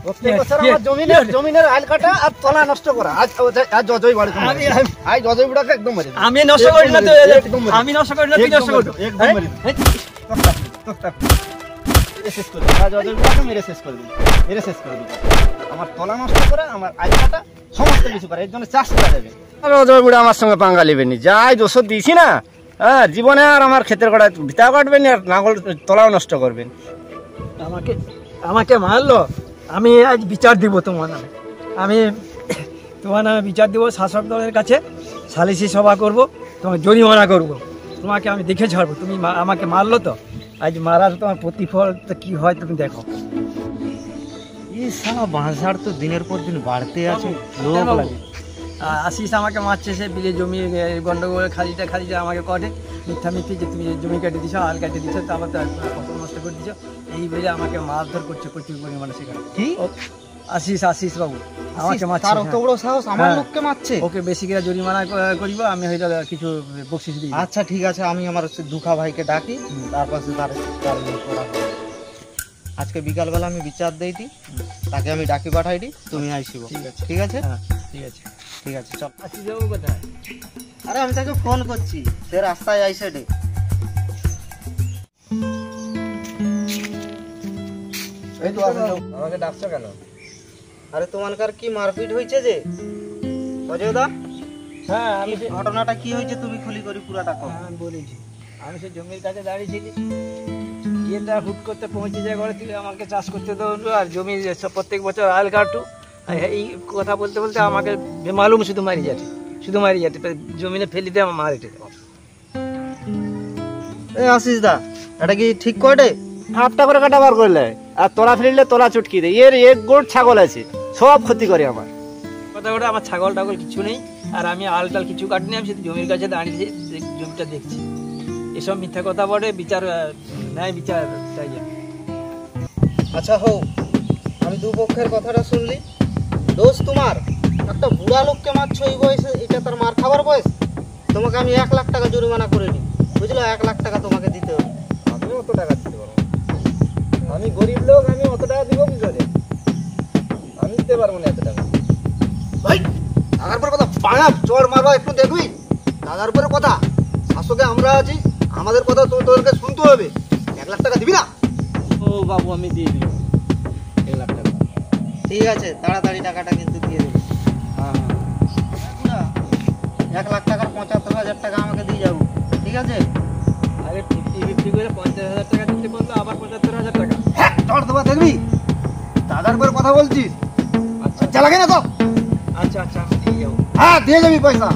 প্রত্যেক বছর আমার জমিনের আইল কাটা আর তলা নষ্ট করা। আজ জজই বাড়ি আজ জজই বুড়াকে একদম মারি। আমি নষ্ট করি না তো, আমি নষ্ট করি না, তুই নষ্ট করবি একদম মারি। শেষ করে দিই, আজ জজই বুড়াকে মেরে শেষ করে দিই, মেরে শেষ করে দিই। আমার তলা নষ্ট করে, আমার আইল কাটা সমস্ত কিছু করে, এর জন্য চাষ করা যাবে। জজই বুড়া আমার সঙ্গে পাঙ্গা নেবেনি, যাই দোষ দিয়েছি না, হ্যাঁ জীবনে আর আমার ক্ষেতের গোড়ায় ভিতা কাটবেন আর নাঙ্গল তলাও নষ্ট করবেন। আমাকে মারলো, আমি আজ বিচার দিব তোমার নামে। আমি তোমার নামে বিচার দিব শাসক দলের কাছে, সালিসি সভা করব, তোমাকে জরিমানা করব, তোমাকে আমি দেখে ছাড়বো। তুমি আমাকে মারলো তো, আজ মারার তোমার প্রতিফল তো কী হয় তুমি দেখো। এই সারা বাঁশঝাড় তো দিনের পর দিন বাড়তে আছে, লোক লাগে। আশিস আমাকে মারছে, সে বিলে জমি গন্ডগোল খালিটা আমাকে করে মিথ্যা মিথ্যি যে তুমি জমি কেটে দিছো, আল কেটে দিছো, তারপর তো ফসল নষ্ট করে দিছো, এই বলে আমাকে মারধর করছে প্রচুর পরিমাণে। সেখানে কি আশিস বাবু আমাকে মারছে, তার অত বড় সাহস আমার লোককে মারছে। ওকে বেশি করে জরিমানা করিব, আমি হয়তো কিছু বকশিশ দিই। আচ্ছা ঠিক আছে, আমি আমার দুখা ভাইকে ডাকি, তারপর আজকে বিকালবেলা আমি বিচার দেই দি, তাকে আমি ডাকি পাঠাই দি, তুমি আইসিব। ঠিক আছে ঠিক আছে ঠিক আছে ঠিক আছে, চল। আশিস বাবু কোথায়? আরে আমি তাকে ফোন করছি, সে রাস্তায় আইসে ডে। এই তো আমাকে ডাকছো কেন? আরে তোমার কি মারপিট হয়েছে যে অজয় দা? হ্যাঁ, আমি ঘটনাটা কি হয়েছে তুমি খুলি করি পুরাটা কও। আমি বলেছি, আমি সে জমির কাছে দাঁড়িয়েছিলি, গিয়েটা হুট করতে পৌঁছে যায় ঘরে, তুই আমাকে চাষ করতে দেবো আর জমি প্রত্যেক বছর আল কাটু, এই কথা বলতে বলতে আমাকে বেমালুম শুধু মারি যাচ্ছে, জমিনে ফেলি দিয়ে আমার মারিতে। এ আশিস দা, এটা কি ঠিক করে হাফটা করে কাটাবার করলে, আর তোলা ফেলিলে তোলা চুটকি দেয়, এর এক গোট ছাগল আছে, সব ক্ষতি করে আমার। কথা ওটা আমার ছাগল টাগল কিছু নেই, আর আমি আল টাল কিছু কাটিনি, আমি শুধু জমির কাছে দাঁড়িয়ে জমিটা দেখছি। এসব মিথ্যা কথা বলে বিচার ন্যায় বিচার চাই। আচ্ছা হোক, আমি দুপক্ষের কথাটা শুনলি, দোষ তোমার, একটা বুড়া লোককে মারছো এই বয়সে, এটা তার মার খাবার বয়স। তোমাকে আমি 1 লাখ টাকা জরিমানা করে নিই, বুঝলো? 1 লাখ টাকা তোমাকে দিতে হবে। আমি অত টাকা দিতে পারবো, আমি গরিব লোক, আমি অত টাকা দিব কি করে? আমি দিতে পারবো না এত টাকা। ভাই টাকার পর কথা পাড়া চড় মারবা, একটু দেখবি টাকার উপরে কথা। শাসকে আমরা আছি, আমাদের কথা তোদেরকে শুনতে হবে। 1 লাখ টাকা দিবি না? ও বাবু, আমি দিয়ে দিই 1 লাখ টাকা। ঠিক আছে, তাড়াতাড়ি টাকাটা কিন্তু দিয়ে দেবে। হ্যাঁ 1 লাখ টাকার 75,000 টাকা আমাকে দিয়ে যাবো, ঠিক আছে? আরে 50-50 করে 50,000 টাকা দিতে বললো, আবার 75,000 টাকা। হ্যাঁ চড় দেবা, দেখবি টাকার উপরে কথা বলছিস। আচ্ছা লাগে না তো? আচ্ছা আমি দিয়ে যাবো। হ্যাঁ দিয়ে যাবি পয়সা।